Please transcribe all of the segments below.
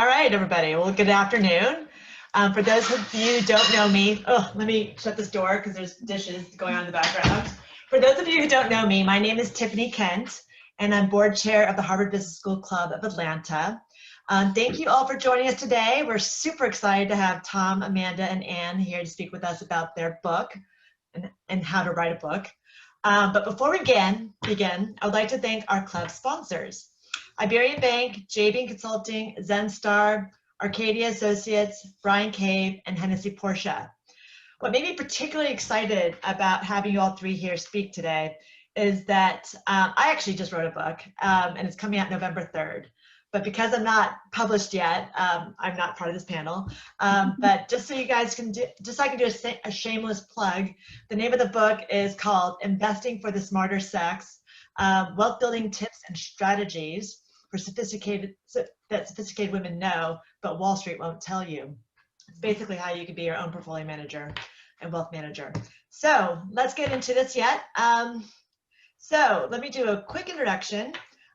All right, everybody. Well, good afternoon. For those of you who don't know me, let me shut this door because there's dishes going on in the background. For those of you who don't know me, my name is Tiffany Kent, and I'm board chair of the Harvard Business School Club of Atlanta. Thank you all for joining us today. We're super excited to have Tom, Amanda, and Anne here to speak with us about their book and how to write a book. But before we begin, I would like to thank our club sponsors. Iberian Bank, JB Consulting, ZenStar, Arcadia Associates, Brian Cave, and Hennessy Porsche. What made me particularly excited about having you all three here speak today is that I actually just wrote a book, and it's coming out November 3rd. But because I'm not published yet, I'm not part of this panel. But just so you guys can just so I can do a shameless plug, the name of the book is called Investing for the Smarter Sex, Wealth Building Tips and Strategies for sophisticated women know, but Wall Street won't tell you. It's basically how you can be your own portfolio manager and wealth manager. So let's get into this yet. So let me do a quick introduction.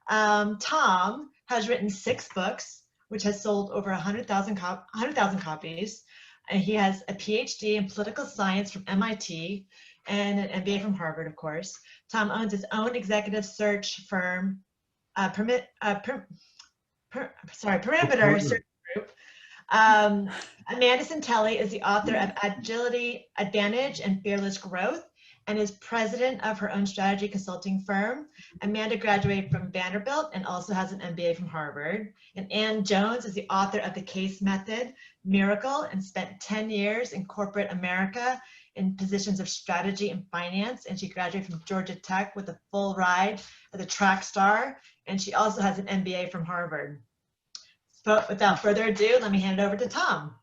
Tom has written 6 books, which has sold over 100,000 copies. And he has a PhD in political science from MIT and an MBA from Harvard, of course. Tom owns his own executive search firm, Perimeter Search Group. Amanda Santelli is the author of Agility Advantage and Fearless Growth and is president of her own strategy consulting firm. Amanda graduated from Vanderbilt and also has an MBA from Harvard. And Ann Jones is the author of The Case Method, Miracle, and spent 10 years in corporate America in positions of strategy and finance. And she graduated from Georgia Tech with a full ride as a track star. And she also has an MBA from Harvard. But without further ado, let me hand it over to Tom.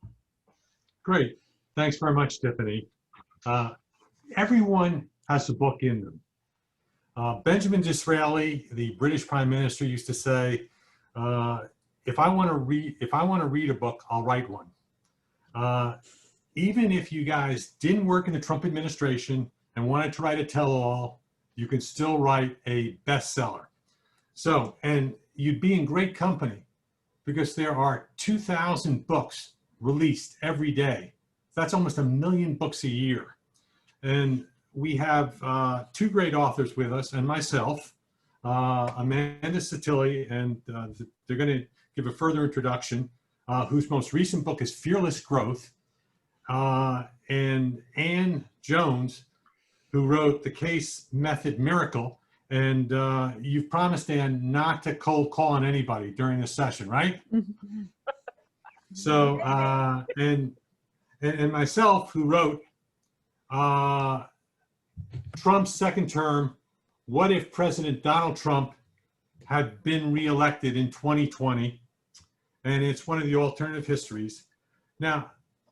Great. Thanks very much, Tiffany. Everyone has a book in them. Benjamin Disraeli, the British Prime Minister, used to say, if I want to read a book, I'll write one. Even if you guys didn't work in the Trump administration and wanted to write a tell-all, you can still write a bestseller. So, and you'd be in great company because there are 2,000 books released every day. That's almost 1 million books a year. And we have 2 great authors with us and myself, Amanda Santelli, and they're going to give a further introduction, whose most recent book is Fearless Growth, and Ann Jones, who wrote The Case Method, Miracle. And you've promised, Ann, not to cold call on anybody during this session, right? So, and myself, who wrote Trump's second term, what if President Donald Trump had been reelected in 2020? And it's one of the alternative histories. Now,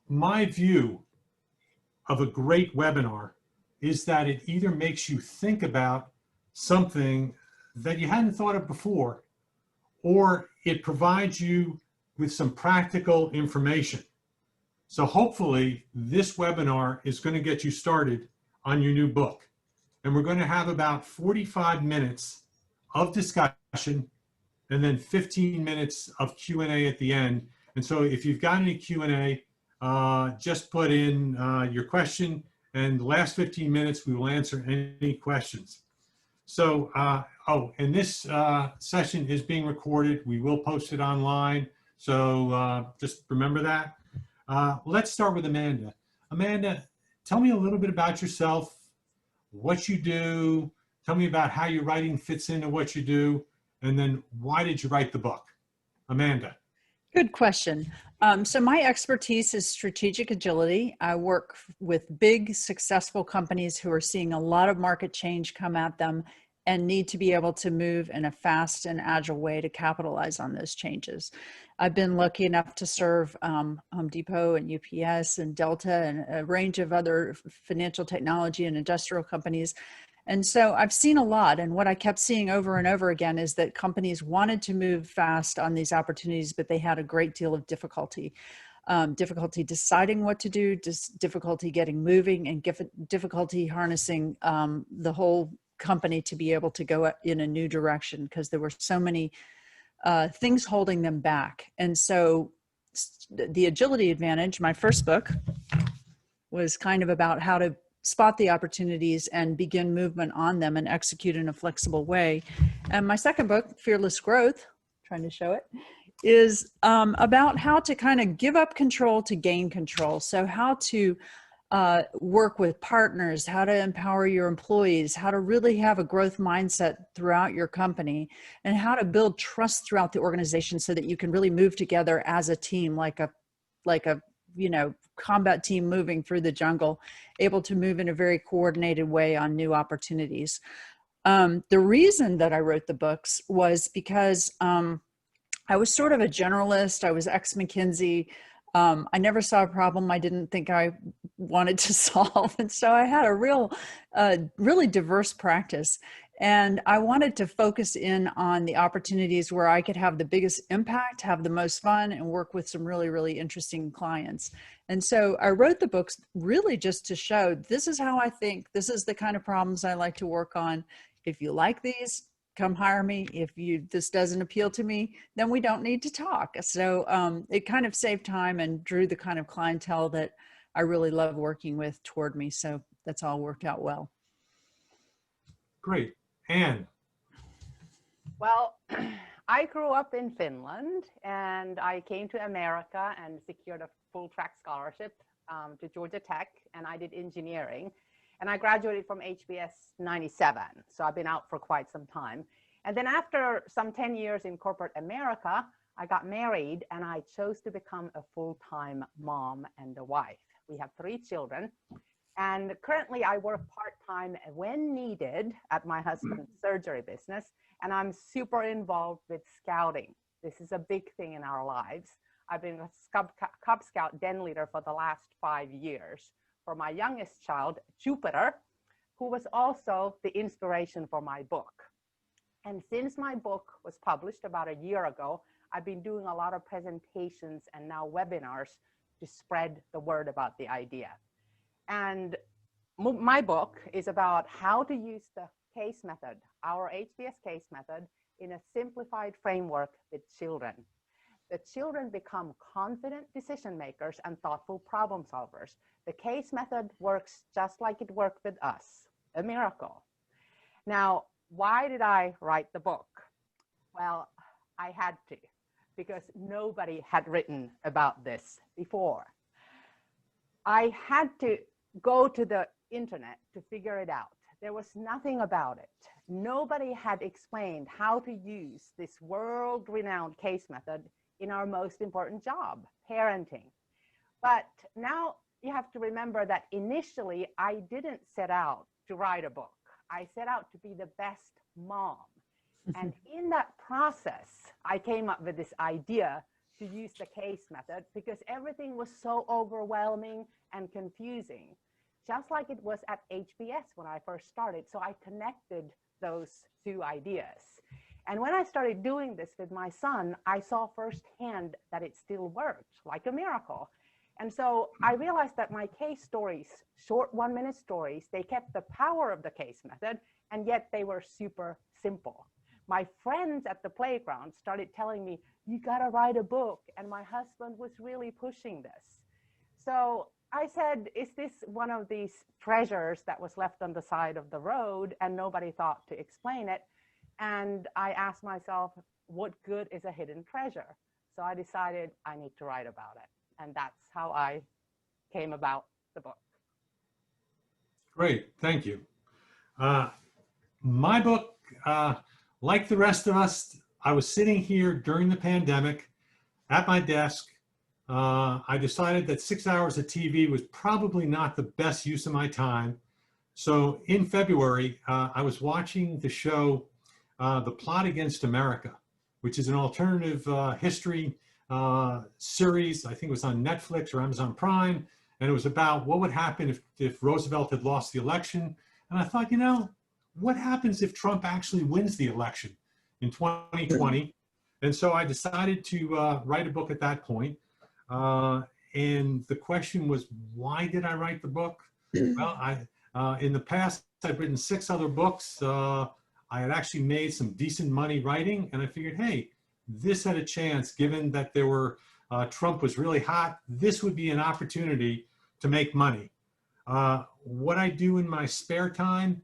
my view of a great webinar is that it either makes you think about something that you hadn't thought of before, or it provides you with some practical information. So hopefully this webinar is going to get you started on your new book. And we're going to have about 45 minutes of discussion and then 15 minutes of Q&A at the end. And so if you've got any Q&A, just put in your question, and the last 15 minutes we will answer any questions. So, and this session is being recorded. We will post it online. So just remember that. Let's start with Amanda. Amanda, tell me a little bit about yourself, what you do. Tell me about how your writing fits into what you do, and then why did you write the book? Amanda. Good question. So my expertise is strategic agility. I work with big, successful companies who are seeing a lot of market change come at them and need to be able to move in a fast and agile way to capitalize on those changes. I've been lucky enough to serve Home Depot and UPS and Delta and a range of other financial technology and industrial companies. And so I've seen a lot, and what I kept seeing over and over again is that companies wanted to move fast on these opportunities, but they had a great deal of difficulty. Difficulty deciding what to do, difficulty getting moving, and difficulty harnessing the whole company to be able to go in a new direction, because there were so many things holding them back. And so the Agility Advantage, my first book, was kind of about how to spot the opportunities and begin movement on them and execute in a flexible way. And my second book, Fearless Growth, trying to show it, is about how to kind of give up control to gain control. So how to work with partners, how to empower your employees, how to really have a growth mindset throughout your company, and how to build trust throughout the organization so that you can really move together as a team, like a combat team moving through the jungle, able to move in a very coordinated way on new opportunities. The reason that I wrote the books was because I was sort of a generalist. I was ex-McKinsey. I never saw a problem I didn't think I wanted to solve. And so I had a really diverse practice. And I wanted to focus in on the opportunities where I could have the biggest impact, have the most fun, and work with some really, really interesting clients. And so I wrote the books really just to show this is how I think, this is the kind of problems I like to work on. If you like these, come hire me. If this doesn't appeal to me, then we don't need to talk. So it kind of saved time and drew the kind of clientele that I really love working with toward me. So that's all worked out well. Great. Anne. Well, I grew up in Finland and I came to America and secured a full track scholarship to Georgia Tech, and I did engineering. And I graduated from HBS 97. So I've been out for quite some time. And then after some 10 years in corporate America, I got married and I chose to become a full-time mom and a wife. We have 3 children. And currently I work part-time when needed at my husband's surgery business. And I'm super involved with scouting. This is a big thing in our lives. I've been a Cub Scout den leader for the last 5 years for my youngest child, Jupiter, who was also the inspiration for my book. And since my book was published about a year ago, I've been doing a lot of presentations and now webinars to spread the word about the idea. And my book is about how to use the case method, our HBS case method, in a simplified framework with children. The children become confident decision makers and thoughtful problem solvers. The case method works just like it worked with us, a miracle. Now, why did I write the book? Well, I had to, because nobody had written about this before. I had to go to the internet to figure it out. There was nothing about it. Nobody had explained how to use this world-renowned case method in our most important job, parenting. But now you have to remember that initially I didn't set out to write a book. I set out to be the best mom. And in that process, I came up with this idea to use the case method because everything was so overwhelming and confusing, just like it was at HBS when I first started. So I connected those 2 ideas. And when I started doing this with my son, I saw firsthand that it still worked like a miracle. And so I realized that my case stories, short 1-minute stories, they kept the power of the case method, and yet they were super simple. My friends at the playground started telling me, you gotta write a book. And my husband was really pushing this. So I said, is this one of these treasures that was left on the side of the road and nobody thought to explain it? And I asked myself, what good is a hidden treasure? So I decided I need to write about it. And that's how I came about the book. Great, thank you. My book, like the rest of us, I was sitting here during the pandemic at my desk. I decided that 6 hours of TV was probably not the best use of my time. So in February, I was watching the show, The Plot Against America, which is an alternative history series. I think it was on Netflix or Amazon Prime. And it was about what would happen if Roosevelt had lost the election. And I thought, you know, what happens if Trump actually wins the election in 2020? And so I decided to write a book at that point. And the question was, why did I write the book? Well, in the past, I've written 6 other books. I had actually made some decent money writing, and I figured, hey, this had a chance, given that there were, Trump was really hot, this would be an opportunity to make money. What I do in my spare time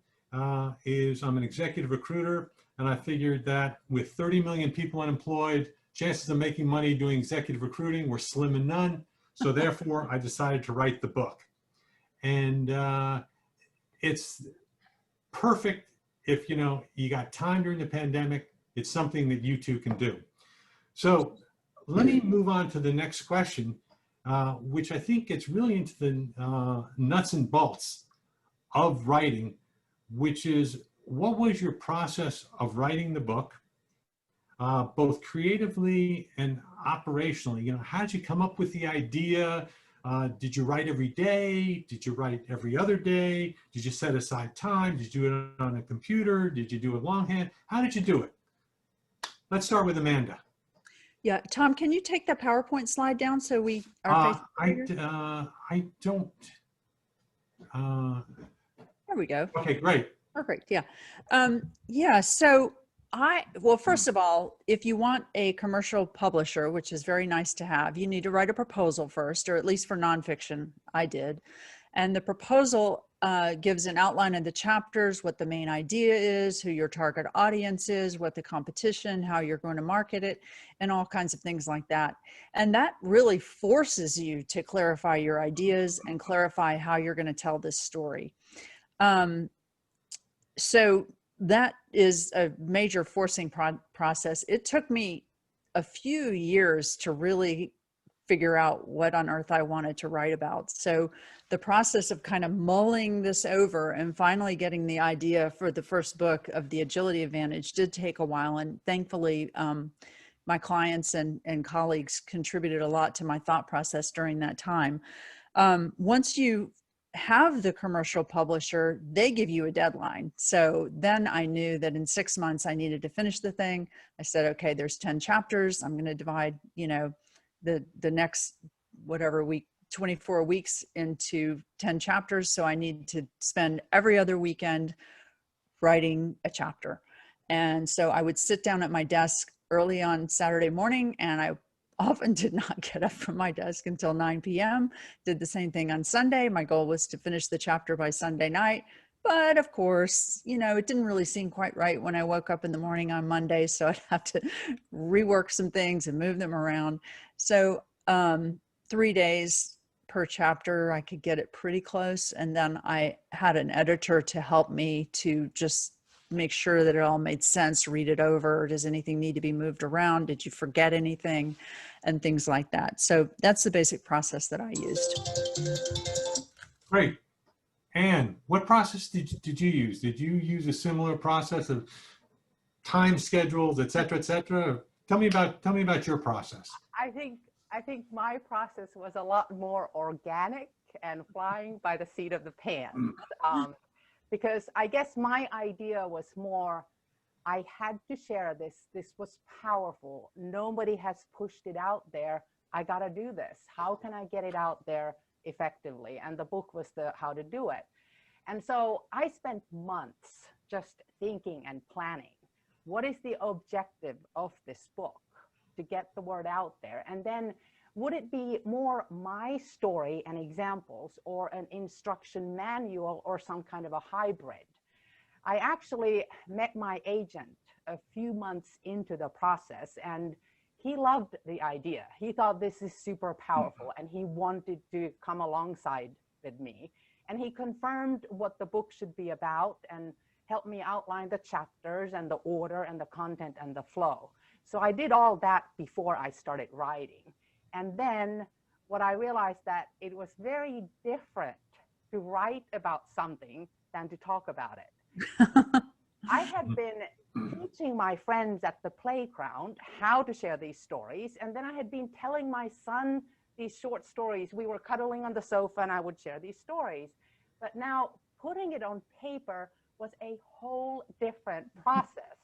is I'm an executive recruiter, and I figured that with 30 million people unemployed, chances of making money doing executive recruiting were slim and none. So therefore, I decided to write the book. And it's perfect if, you know, you got time during the pandemic. It's something that you two can do. So let me move on to the next question, which I think gets really into the nuts and bolts of writing, which is, what was your process of writing the book, both creatively and operationally? You know, how did you come up with the idea? Did you write every day? Did you write every other day? Did you set aside time? Did you do it on a computer? Did you do it longhand? How did you do it? Let's start with Amanda. Yeah, Tom, can you take that PowerPoint slide down so we are facing I don't. There we go. Okay, great. Perfect. Yeah. Yeah. So well, first of all, if you want a commercial publisher, which is very nice to have, you need to write a proposal first, or at least for nonfiction, I did. And the proposal gives an outline of the chapters, what the main idea is, who your target audience is, what the competition, how you're going to market it, and all kinds of things like that. And that really forces you to clarify your ideas and clarify how you're going to tell this story. So that is a major forcing process. It took me a few years to really figure out what on earth I wanted to write about. So the process of kind of mulling this over and finally getting the idea for the first book of The Agility Advantage did take a while. And thankfully, my clients and colleagues contributed a lot to my thought process during that time. Once you have the commercial publisher, they give you a deadline. So then I knew that in 6 months I needed to finish the thing. I said, okay, there's 10 chapters. I'm going to divide, you know, the next, whatever week, 24 weeks into 10 chapters. So I need to spend every other weekend writing a chapter. And so I would sit down at my desk early on Saturday morning, and I often did not get up from my desk until 9 p.m. Did the same thing on Sunday. My goal was to finish the chapter by Sunday night. But of course, you know, it didn't really seem quite right when I woke up in the morning on Monday. So I'd have to rework some things and move them around. So 3 days per chapter, I could get it pretty close. And then I had an editor to help me to just make sure that it all made sense, read it over. Does anything need to be moved around? Did you forget anything? And things like that. So that's the basic process that I used. Great. Anne, what process did you use? Did you use a similar process of time schedules, et cetera, et cetera? Tell me about your process. I think my process was a lot more organic and flying by the seat of the pants. Because I guess my idea was more, I had to share this. This was powerful. Nobody has pushed it out there. I got to do this. How can I get it out there effectively? And the book was the how to do it. And so I spent months just thinking and planning. What is the objective of this book? To get the word out there. And then would it be more my story and examples, or an instruction manual, or some kind of a hybrid? I actually met my agent a few months into the process, and he loved the idea. He thought this is super powerful, and he wanted to come alongside with me. And he confirmed what the book should be about and helped me outline the chapters and the order and the content and the flow. So I did all that before I started writing. And then what I realized that it was very different to write about something than to talk about it. I had been teaching my friends at the playground how to share these stories. And then I had been telling my son these short stories. We were cuddling on the sofa and I would share these stories. But now putting it on paper was a whole different process.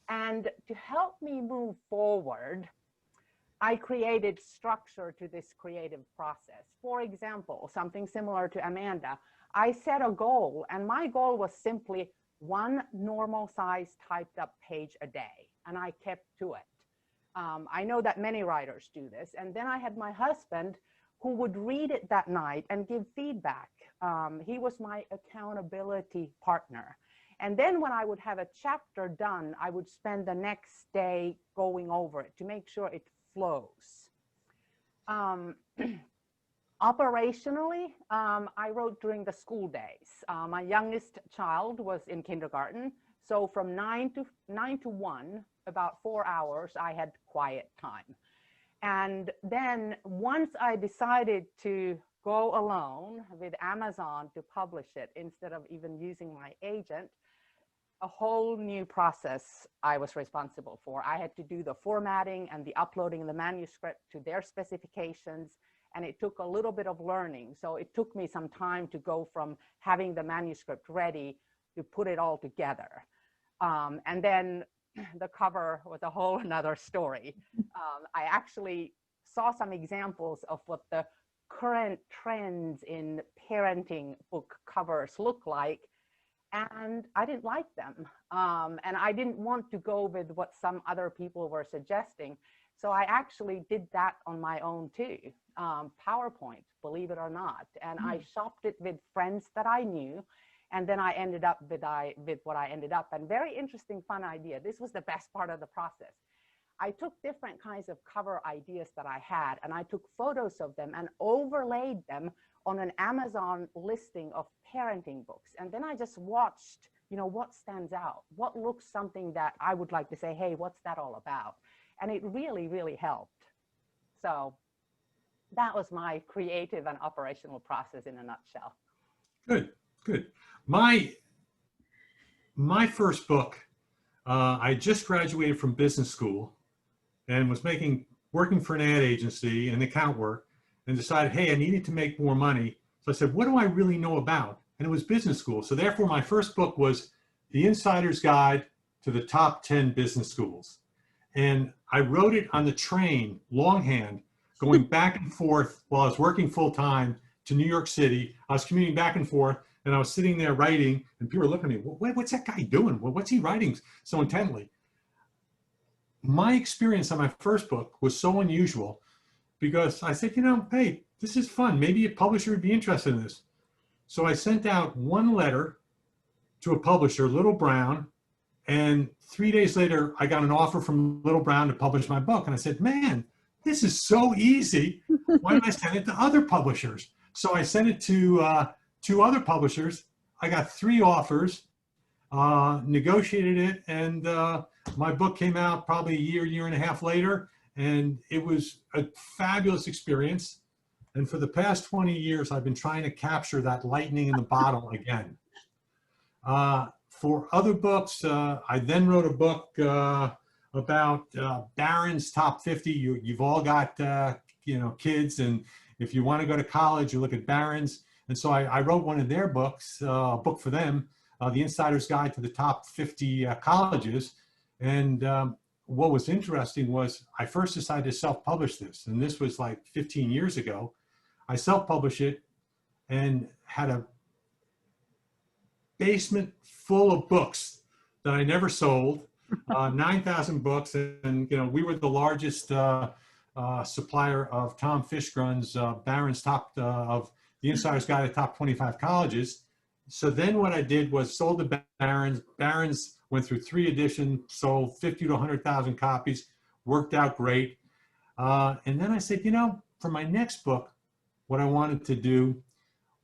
And to help me move forward, I created structure to this creative process. For example, something similar to Amanda, I set a goal, and my goal was simply one normal size typed up page a day, and I kept to it. I know that many writers do this. And then I had my husband who would read it that night and give feedback. He was my accountability partner. And then when I would have a chapter done, I would spend the next day going over it to make sure it flows. Operationally, I wrote during the school days. My youngest child was in kindergarten. So from 9 to 1, about 4 hours, I had quiet time. And then once I decided to go alone with Amazon to publish it, instead of even using my agent, a whole new process I was responsible for. I had to do the formatting and the uploading the manuscript to their specifications. And it took a little bit of learning. So it took me some time to go from having the manuscript ready to put it all together. And then the cover was a whole another story. I actually saw some examples of what the current trends in parenting book covers look like, and I didn't like them. And I didn't want to go with what some other people were suggesting. So I actually did that on my own too. PowerPoint, believe it or not. And I shopped it with friends that I knew. And then I ended up with what I ended up. And very interesting, fun idea. This was the best part of the process. I took different kinds of cover ideas that I had, and I took photos of them and overlaid them on an Amazon listing of parenting books. And then I just watched, you know, what stands out, what looks something that I would like to say, hey, what's that all about? And it really, really helped. So that was my creative and operational process in a nutshell. Good, good. My first book, I just graduated from business school and was working for an ad agency and account work, and decided, hey, I needed to make more money. So I said, what do I really know about? And it was business school. So therefore, my first book was The Insider's Guide to the Top 10 Business Schools. And I wrote it on the train, longhand, going back and forth while I was working full time to New York City. I was commuting back and forth, and I was sitting there writing, and people were looking at me, what's that guy doing? What's he writing so intently? My experience on my first book was so unusual because I said, you know, hey, this is fun. Maybe a publisher would be interested in this. So I sent out one letter to a publisher, Little Brown, and 3 days later, I got an offer from Little Brown to publish my book. And I said, man, this is so easy. Why don't I send it to other publishers? So I sent it to 2 other publishers. I got 3 offers, negotiated it, and my book came out probably a year and a half later, and it was a fabulous experience. And for the past 20 years, I've been trying to capture that lightning in the bottle again. For other books, I then wrote a book about Barron's top 50. You've all got kids, and if you want to go to college, you look at Barron's. And so I wrote one of their books, a book for them, The Insider's Guide to the Top 50 Colleges. And what was interesting was I first decided to self-publish this, and this was like 15 years ago. I self-published it and had a basement full of books that I never sold, 9,000 books. And, we were the largest supplier of Tom Fischgrund's Barron's top of the Insider's Guide to the Top 25 Colleges. So then what I did was sold to Barron's. Barron's went through 3 editions, sold 50 to 100,000 copies, worked out great. And then I said, for my next book, what I wanted to do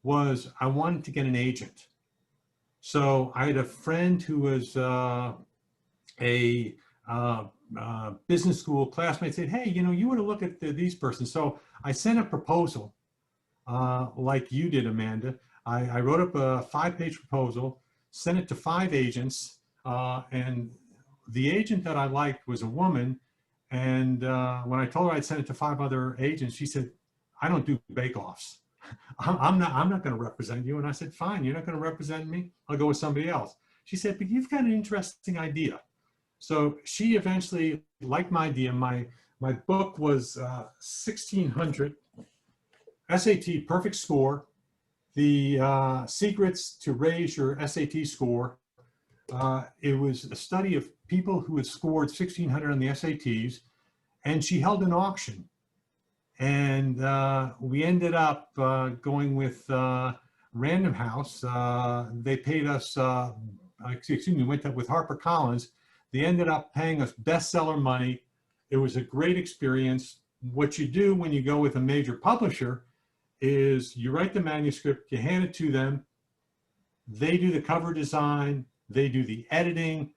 was I wanted to get an agent. So I had a friend who was a business school classmate, said, hey, you want to look at these persons. So I sent a proposal like you did, Amanda. I wrote up a 5-page proposal, sent it to 5 agents, and the agent that I liked was a woman. And when I told her I'd sent it to 5 other agents, she said, I don't do bake-offs. I'm not going to represent you. And I said, fine, you're not going to represent me. I'll go with somebody else. She said, but you've got an interesting idea. So she eventually liked my idea. My book was 1,600 SAT perfect score. The secrets to raise your SAT score. It was a study of people who had scored 1,600 on the SATs, and she held an auction. And we ended up going with Random House. They paid us, excuse me, went up with HarperCollins. They ended up paying us bestseller money. It was a great experience. What you do when you go with a major publisher is you write the manuscript, you hand it to them. They do the cover design, they do the editing,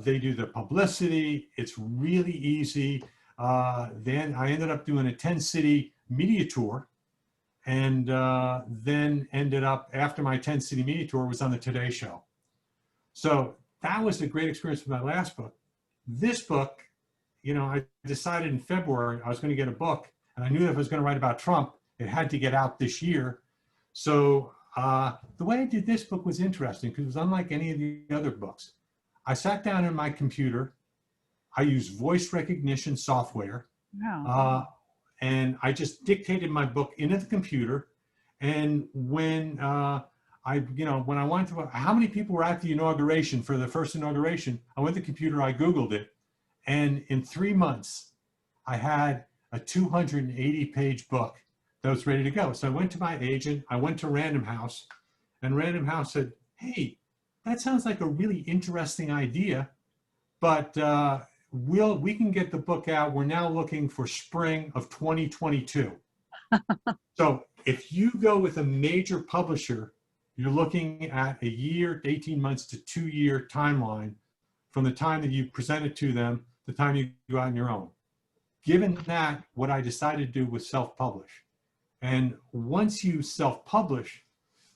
they do the publicity. It's really easy. Then I ended up doing a 10-city media tour, and then ended up, after my 10-city media tour, was on the Today Show. So that was a great experience with my last book. This book, you know, I decided in February I was going to get a book, and I knew if I was going to write about Trump, it had to get out this year. So the way I did this book was interesting because it was unlike any of the other books. I sat down in my computer. I used voice recognition software. Wow. And I just dictated my book into the computer. And when when I wanted to, how many people were at the inauguration for the first inauguration, I went to the computer, I Googled it. And in 3 months, I had a 280-page book that was ready to go. So I went to my agent, I went to Random House, and Random House said, hey, that sounds like a really interesting idea, but we can get the book out. We're now looking for spring of 2022. So if you go with a major publisher, you're looking at a year, 18 months to 2-year timeline from the time that you present it to them, the time you go out on your own. Given that, what I decided to do was self-publish. And once you self-publish,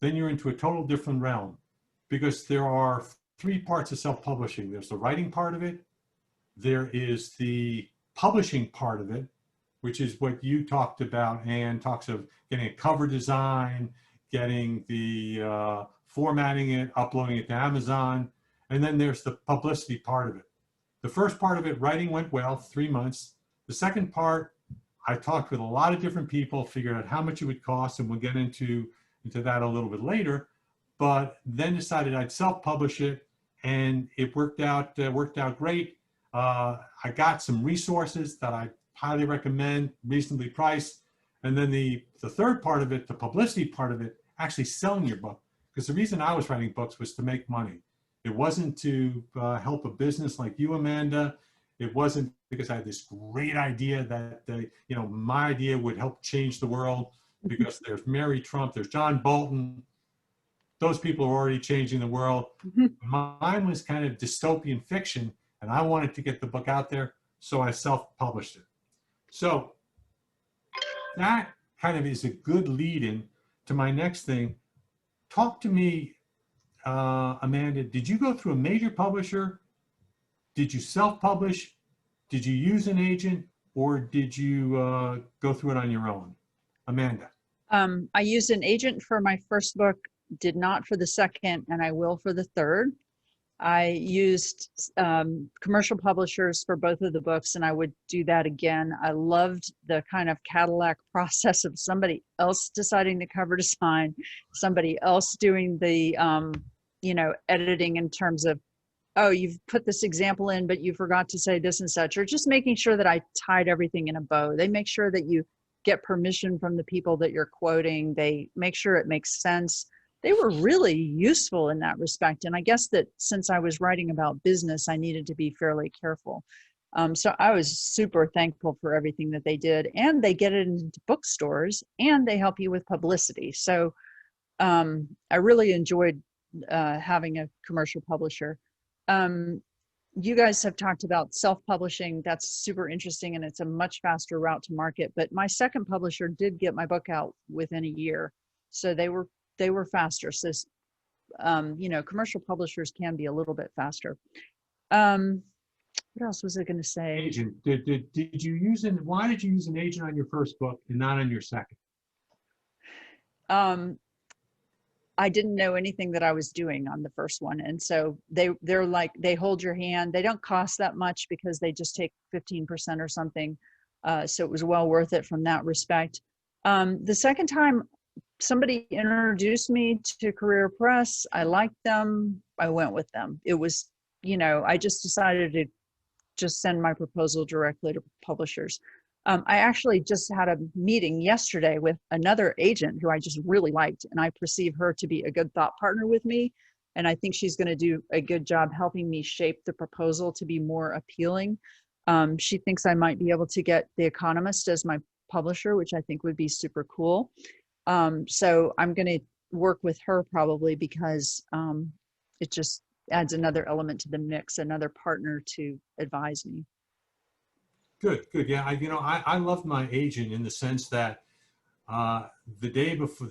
then you're into a total different realm, because there are 3 parts of self-publishing. There's the writing part of it. There is the publishing part of it, which is what you talked about. Anne talks of getting a cover design, getting the formatting it, uploading it to Amazon. And then there's the publicity part of it. The first part of it, writing, went well, 3 months. The second part, I talked with a lot of different people, figured out how much it would cost, and we'll get into that a little bit later. But then decided I'd self-publish it, and it worked out great. I got some resources that I highly recommend, reasonably priced. And then the third part of it, the publicity part of it, actually selling your book. Because the reason I was writing books was to make money. It wasn't to help a business like you, Amanda. It wasn't because I had this great idea that my idea would help change the world, because there's Mary Trump, there's John Bolton. Those people are already changing the world. Mine was kind of dystopian fiction, and I wanted to get the book out there, so I self-published it. So that kind of is a good lead-in to my next thing. Talk to me, Amanda, did you go through a major publisher? Did you self-publish? Did you use an agent, or did you go through it on your own? Amanda. I used an agent for my first book, did not for the second, and I will for the third. I used commercial publishers for both of the books, and I would do that again. I loved the kind of Cadillac process of somebody else deciding the cover design, somebody else doing the editing in terms of, oh, you've put this example in, but you forgot to say this and such, or just making sure that I tied everything in a bow. They make sure that you get permission from the people that you're quoting. They make sure it makes sense. They were really useful in that respect. And I guess that since I was writing about business, I needed to be fairly careful. So I was super thankful for everything that they did. And they get it into bookstores, and they help you with publicity. So I really enjoyed having a commercial publisher. You guys have talked about self-publishing. That's super interesting, and it's a much faster route to market. But my second publisher did get my book out within a year. So they were faster. So, commercial publishers can be a little bit faster. What else was I going to say? Agent. Did you use why did you use an agent on your first book and not on your second? I didn't know anything that I was doing on the first one. And so they're like, they hold your hand. They don't cost that much because they just take 15% or something. So it was well worth it from that respect. The second time, somebody introduced me to Career Press. I liked them. I went with them. It was, I just decided to just send my proposal directly to publishers. I actually just had a meeting yesterday with another agent who I just really liked, and I perceive her to be a good thought partner with me. And I think she's going to do a good job helping me shape the proposal to be more appealing. She thinks I might be able to get The Economist as my publisher, which I think would be super cool. So I'm going to work with her probably because it just adds another element to the mix, another partner to advise me. Good, good. Yeah, I loved my agent in the sense that the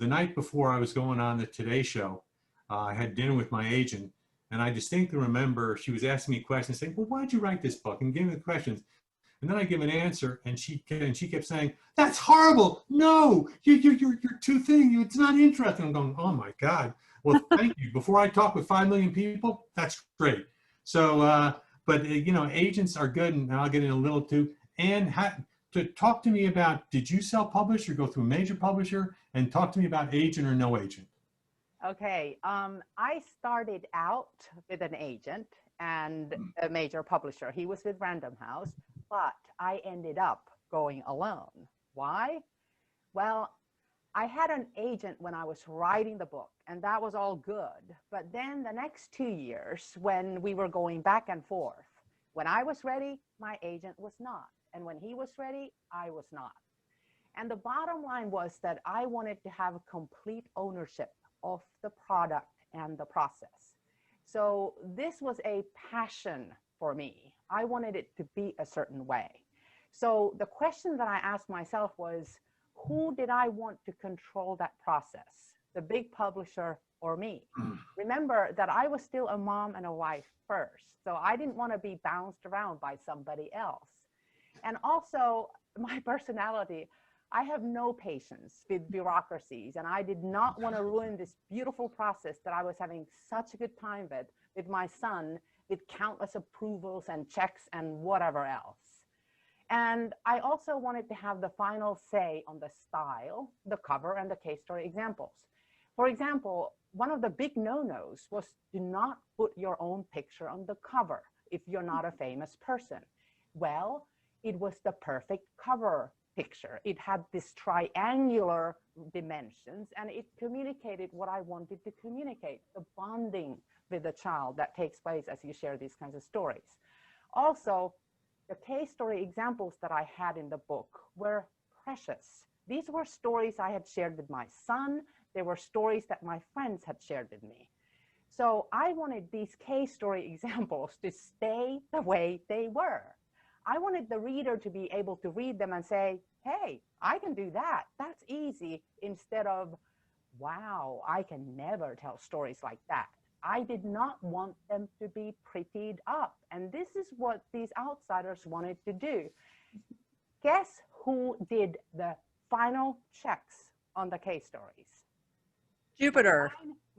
night before I was going on the Today Show, I had dinner with my agent, and I distinctly remember she was asking me questions, saying, "Well, why'd you write this book?" and giving me the questions. And then I give an answer, and she kept saying, "That's horrible. No, you're too thin. It's not interesting." I'm going, "Oh my God. Well, thank you. Before I talk with 5 million people, that's great." So, but agents are good, and I'll get in a little too. And to talk to me about, did you self-publish or go through a major publisher? And talk to me about agent or no agent. Okay, I started out with an agent and a major publisher. He was with Random House, but I ended up going alone. Why? Well, I had an agent when I was writing the book, and that was all good. But then the next 2 years, when we were going back and forth, when I was ready, my agent was not. And when he was ready, I was not. And the bottom line was that I wanted to have complete ownership of the product and the process. So this was a passion for me. I wanted it to be a certain way. So the question that I asked myself was, who did I want to control that process? The big publisher or me? Remember that I was still a mom and a wife first. So I didn't want to be bounced around by somebody else. And also my personality, I have no patience with bureaucracies, and I did not want to ruin this beautiful process that I was having such a good time with my son, with countless approvals and checks and whatever else. And I also wanted to have the final say on the style, the cover, and the case story examples. For example, one of the big no-nos was do not put your own picture on the cover if you're not a famous person. Well, it was the perfect cover picture. It had this triangular dimensions, and it communicated what I wanted to communicate, the bonding with the child that takes place as you share these kinds of stories. Also, the case story examples that I had in the book were precious. These were stories I had shared with my son. They were stories that my friends had shared with me. So I wanted these case story examples to stay the way they were. I wanted the reader to be able to read them and say, hey, I can do that. That's easy, instead of, wow, I can never tell stories like that. I did not want them to be prettied up. And this is what these outsiders wanted to do. Guess who did the final checks on the case stories? Jupiter.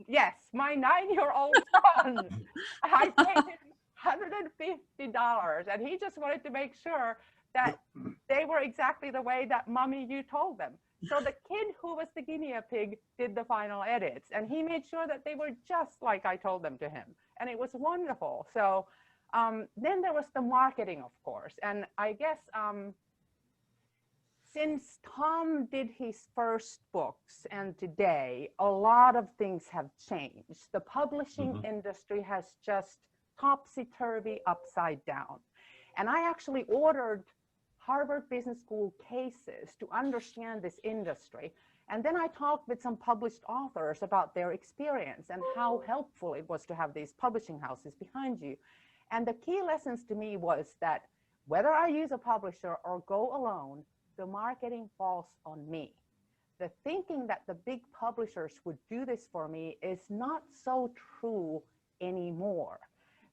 Yes, my 9-year-old son. I paid him $150, and he just wanted to make sure that they were exactly the way that mommy, you told them. So the kid who was the guinea pig did the final edits, and he made sure that they were just like I told them to him. And it was wonderful. So then there was the marketing, of course. And I guess since Tom did his first books and today, a lot of things have changed. The publishing industry has just topsy-turvy, upside down. And I actually ordered Harvard Business School cases to understand this industry. And then I talked with some published authors about their experience and how helpful it was to have these publishing houses behind you. And the key lessons to me was that whether I use a publisher or go alone, the marketing falls on me. The thinking that the big publishers would do this for me is not so true anymore.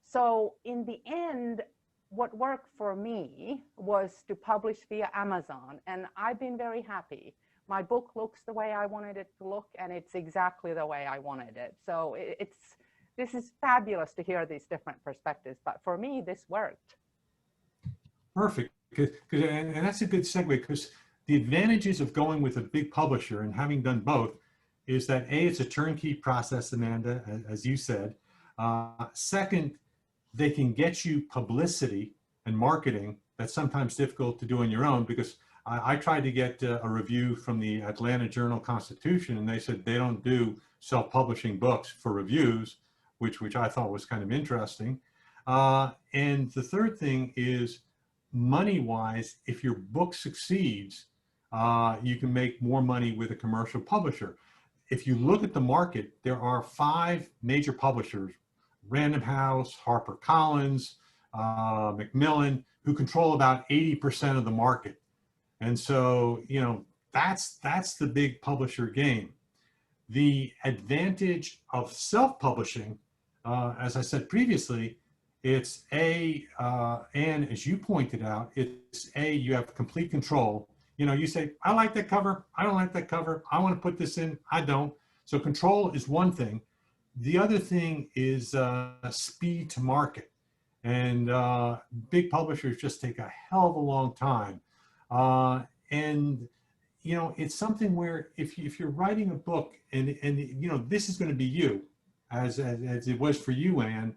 So in the end, what worked for me was to publish via Amazon, and I've been very happy. My book looks the way I wanted it to look, and it's exactly the way I wanted it. So this is fabulous to hear these different perspectives, but for me, this worked. Perfect, and that's a good segue, because the advantages of going with a big publisher and having done both is that A, it's a turnkey process, Amanda, as you said. Second, they can get you publicity and marketing that's sometimes difficult to do on your own, because I tried to get a review from the Atlanta Journal-Constitution, and they said they don't do self-publishing books for reviews, which I thought was kind of interesting. And the third thing is, money-wise, if your book succeeds, you can make more money with a commercial publisher. If you look at the market, there are 5 major publishers: Random House, HarperCollins, Macmillan, who control about 80% of the market. And so, you know, that's the big publisher game. The advantage of self-publishing, as I said previously, it's and as you pointed out, it's you have complete control. You know, you say, I like that cover, I don't like that cover, I want to put this in, I don't. So control is one thing. The other thing is speed to market. And big publishers just take a hell of a long time. And, you know, it's something where if you're writing a book and you know, this is going to be you, as it was for you, Anne,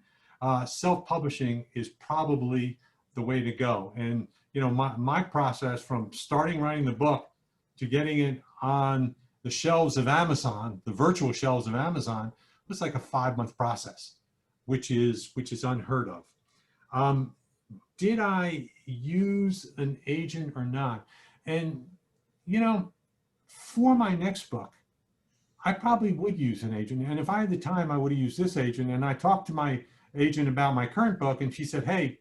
self-publishing is probably the way to go. And, you know, my process from starting writing the book to getting it on the shelves of Amazon, the virtual shelves of Amazon, was like a 5-month process, which is unheard of. Did I use an agent or not? And, you know, for my next book, I probably would use an agent. And if I had the time, I would have used this agent. And I talked to my agent about my current book, and she said, hey,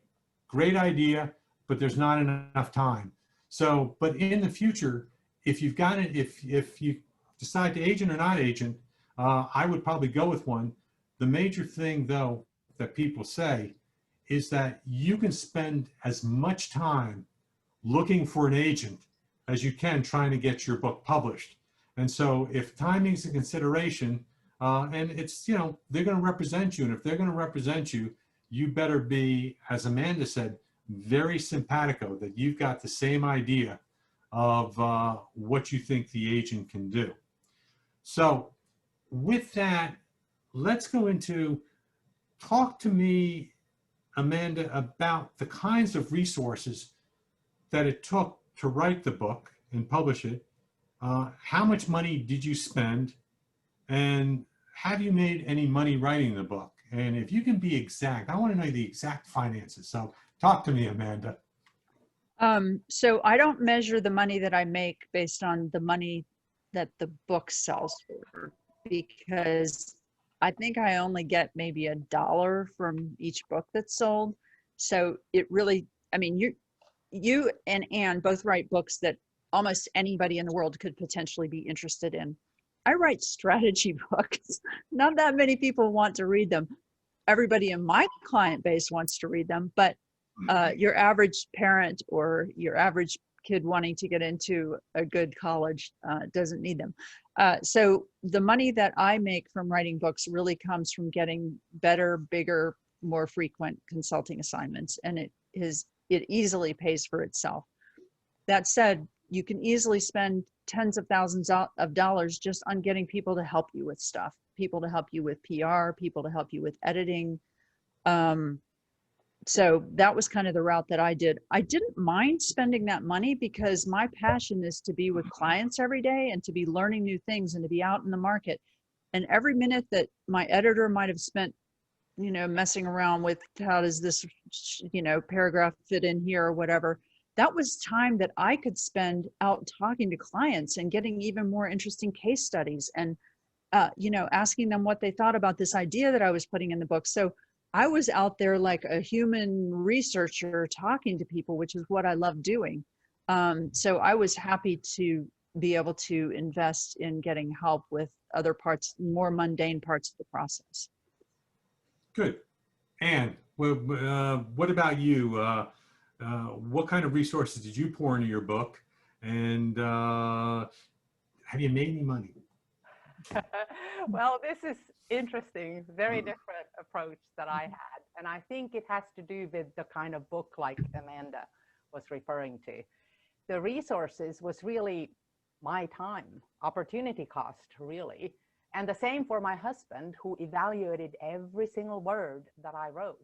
great idea, but there's not enough time. So, but in the future, if you've got it, if you decide to agent or not agent, I would probably go with one. The major thing, though, that people say is that you can spend as much time looking for an agent as you can trying to get your book published. And so if timing is a consideration, and it's, you know, they're going to represent you. And if they're going to represent you, you better be, as Amanda said, very simpatico, that you've got the same idea of what you think the agent can do. So with that, let's go into, talk to me, Amanda, about the kinds of resources that it took to write the book and publish it. How much money did you spend? And have you made any money writing the book? And if you can be exact, I want to know the exact finances. So talk to me, Amanda. So I don't measure the money that I make based on the money that the book sells for, because I think I only get maybe $1 from each book that's sold. So it really, I mean, you and Anne both write books that almost anybody in the world could potentially be interested in. I write strategy books. Not that many people want to read them. Everybody in my client base wants to read them, but your average parent or your average kid wanting to get into a good college doesn't need them. So the money that I make from writing books really comes from getting better, bigger, more frequent consulting assignments, and it easily pays for itself. That said, you can easily spend tens of thousands of dollars just on getting people to help you with stuff, people to help you with PR, people to help you with editing. So that was kind of the route that I did. I didn't mind spending that money because my passion is to be with clients every day and to be learning new things and to be out in the market. And every minute that my editor might have spent, you know, messing around with how does this, you know, paragraph fit in here or whatever, that was time that I could spend out talking to clients and getting even more interesting case studies and, you know, asking them what they thought about this idea that I was putting in the book. So I was out there like a human researcher talking to people, which is what I love doing. So I was happy to be able to invest in getting help with other parts, more mundane parts of the process. Good. Anne, what about you? What kind of resources did you pour into your book? And have you made any money? Well, this is interesting, very different approach that I had. And I think it has to do with the kind of book like Amanda was referring to. The resources was really my time, opportunity cost, really. And the same for my husband, who evaluated every single word that I wrote.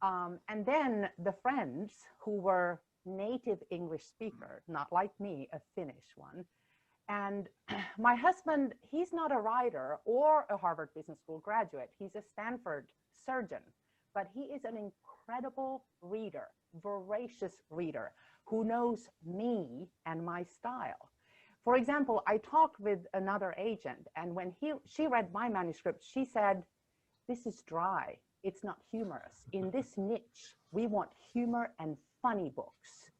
And then the friends who were native English speakers, not like me, a Finnish one. And my husband, he's not a writer or a Harvard Business School graduate. He's a Stanford surgeon, but he is an incredible reader, voracious reader who knows me and my style. For example, I talked with another agent, and when she read my manuscript, she said, "This is dry. It's not humorous. In this niche, we want humor and funny books."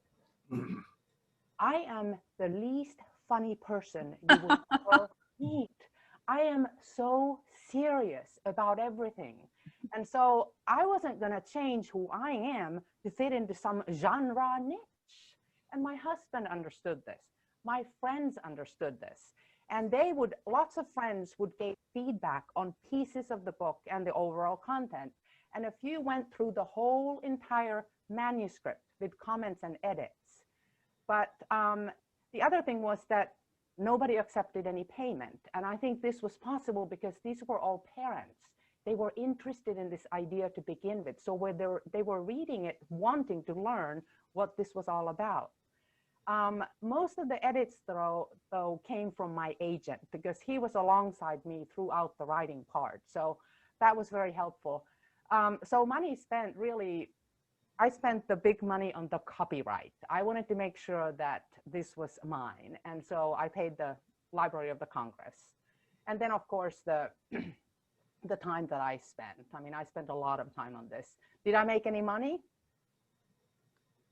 I am the least funny person you would ever meet. I am so serious about everything. And so I wasn't going to change who I am to fit into some genre niche. And my husband understood this. My friends understood this. And lots of friends would give feedback on pieces of the book and the overall content. And a few went through the whole entire manuscript with comments and edits. But the other thing was that nobody accepted any payment. And I think this was possible because these were all parents. They were interested in this idea to begin with. So when they were reading it, wanting to learn what this was all about. Most of the edits, though, came from my agent because he was alongside me throughout the writing part. So that was very helpful. So money spent, really, I spent the big money on the copyright. I wanted to make sure that this was mine. And so I paid the Library of the Congress. And then, of course, the time that I spent. I mean, I spent a lot of time on this. Did I make any money?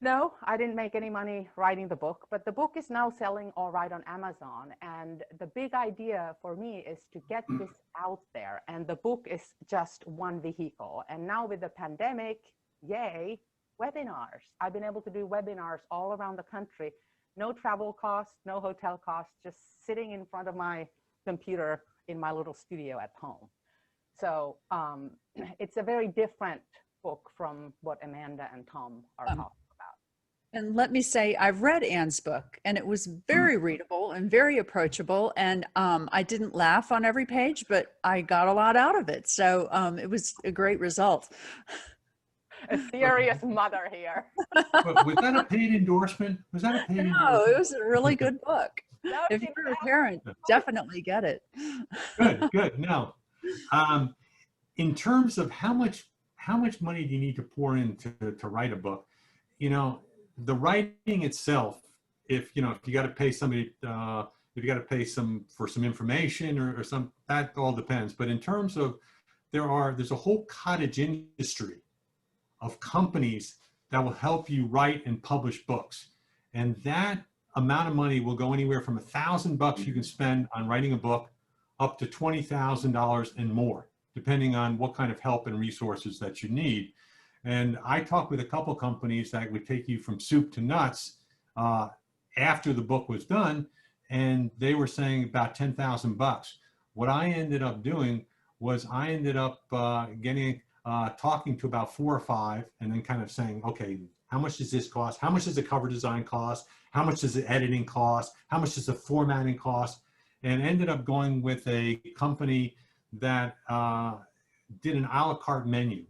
No, I didn't make any money writing the book, but the book is now selling all right on Amazon. And the big idea for me is to get this out there. And the book is just one vehicle. And now with the pandemic, yay, webinars. I've been able to do webinars all around the country. No travel costs, no hotel costs, just sitting in front of my computer in my little studio at home. So it's a very different book from what Amanda and Tom are talking about. And let me say, I've read Anne's book, and it was very readable and very approachable. And I didn't laugh on every page, but I got a lot out of it. So it was a great result. A serious mother here. But was that a paid endorsement? Was that a paid endorsement? No, it was a really good book. No, If you're a parent, definitely get it. Good, good. Now, in terms of how much money do you need to pour into to write a book? You know, the writing itself, if you got to pay somebody, if you got to pay for some information or some, that all depends. But in terms of, there's a whole cottage industry of companies that will help you write and publish books. And that amount of money will go anywhere from $1,000 you can spend on writing a book up to $20,000 and more, depending on what kind of help and resources that you need. And I talked with a couple companies that would take you from soup to nuts after the book was done, and they were saying about $10,000. What I ended up doing was I ended up talking to about 4 or 5, and then kind of saying, okay, how much does this cost? How much does the cover design cost? How much does the editing cost? How much does the formatting cost? And ended up going with a company that did an a la carte menu.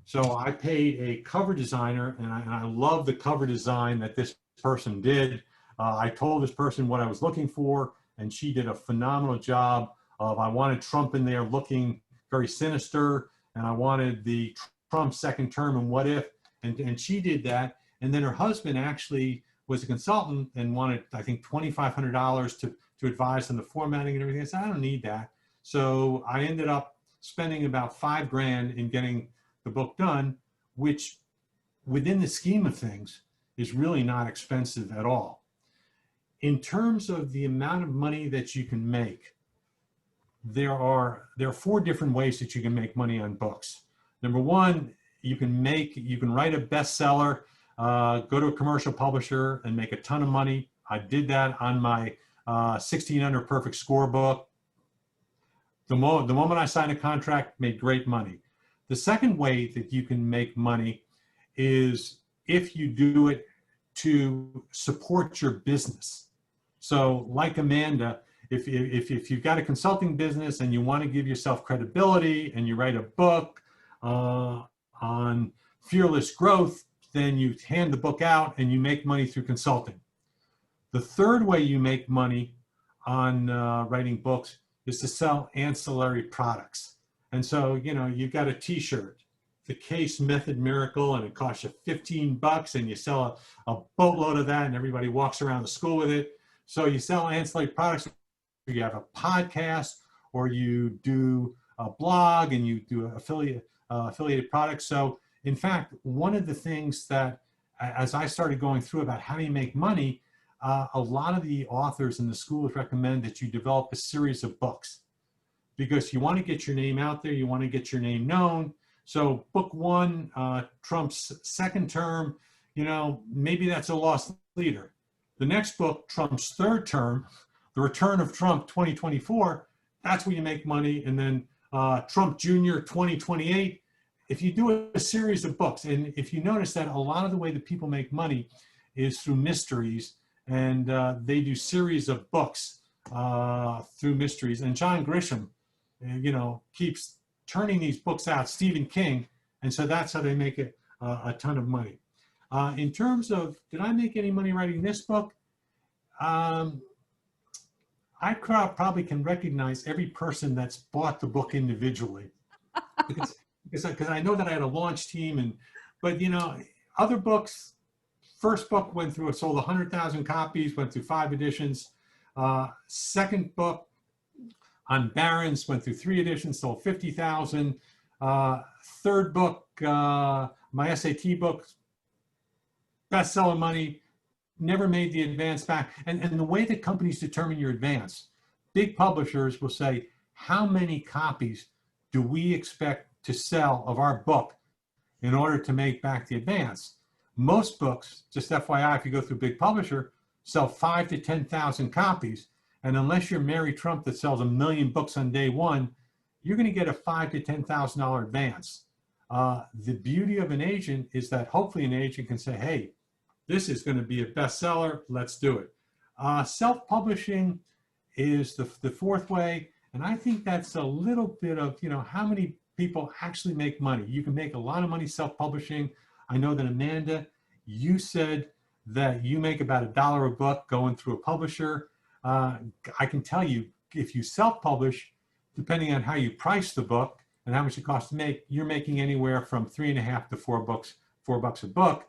So I paid a cover designer, and I love the cover design that this person did. I told this person what I was looking for, and she did a phenomenal job of, I wanted Trump in there looking very sinister, and I wanted the Trump second term and what if, and she did that. And then her husband actually was a consultant and wanted, I think, $2,500 to advise on the formatting and everything. I said, I don't need that. So I ended up spending about $5,000 in getting the book done, which within the scheme of things is really not expensive at all. In terms of the amount of money that you can make, there are 4 different ways that you can make money on books. Number one, you can write a bestseller, go to a commercial publisher and make a ton of money. I did that on my 16 Under Perfect Score book. The moment I signed a contract, made great money. The second way that you can make money is if you do it to support your business. So like Amanda, if you've got a consulting business and you want to give yourself credibility and you write a book on fearless growth, then you hand the book out and you make money through consulting. The third way you make money on writing books is to sell ancillary products. And so, you know, you've got a t-shirt, the Case Method Miracle, and it costs you $15, and you sell a boatload of that, and everybody walks around the school with it. So you sell ancillary products. You have a podcast, or you do a blog, and you do affiliated products. So in fact, one of the things that, as I started going through about how do you make money, a lot of the authors in the schools recommend that you develop a series of books, because you want to get your name out there, you want to get your name known. So book one, Trump's second term, you know, maybe that's a lost leader. The next book, Trump's third term, The Return of Trump 2024, that's where you make money. And then Trump Jr. 2028, if you do a series of books, and if you notice that a lot of the way that people make money is through mysteries, and they do series of books through mysteries. And John Grisham, you know, keeps turning these books out, Stephen King, and so that's how they make a ton of money. In terms of, did I make any money writing this book? I probably can recognize every person that's bought the book individually, because I know that I had a launch team, but you know, other books, first book went through, it sold 100,000 copies, went through 5 editions. Second book on Barron's went through 3 editions, sold 50,000. Third book, my SAT book, bestseller money, never made the advance back. And the way that companies determine your advance, big publishers will say, how many copies do we expect to sell of our book in order to make back the advance? Most books, just FYI, if you go through big publisher, sell 5,000 to 10,000 copies. And unless you're Mary Trump that sells 1 million books on day one, you're going to get a $5,000 to $10,000 advance. The beauty of an agent is that hopefully an agent can say, hey, this is going to be a bestseller, let's do it. Self-publishing is the fourth way. And I think that's a little bit of, you know, how many people actually make money. You can make a lot of money self-publishing. I know that Amanda, you said that you make about $1 a book going through a publisher. I can tell you, if you self-publish, depending on how you price the book and how much it costs to make, you're making anywhere from $3.50 to $4 a book.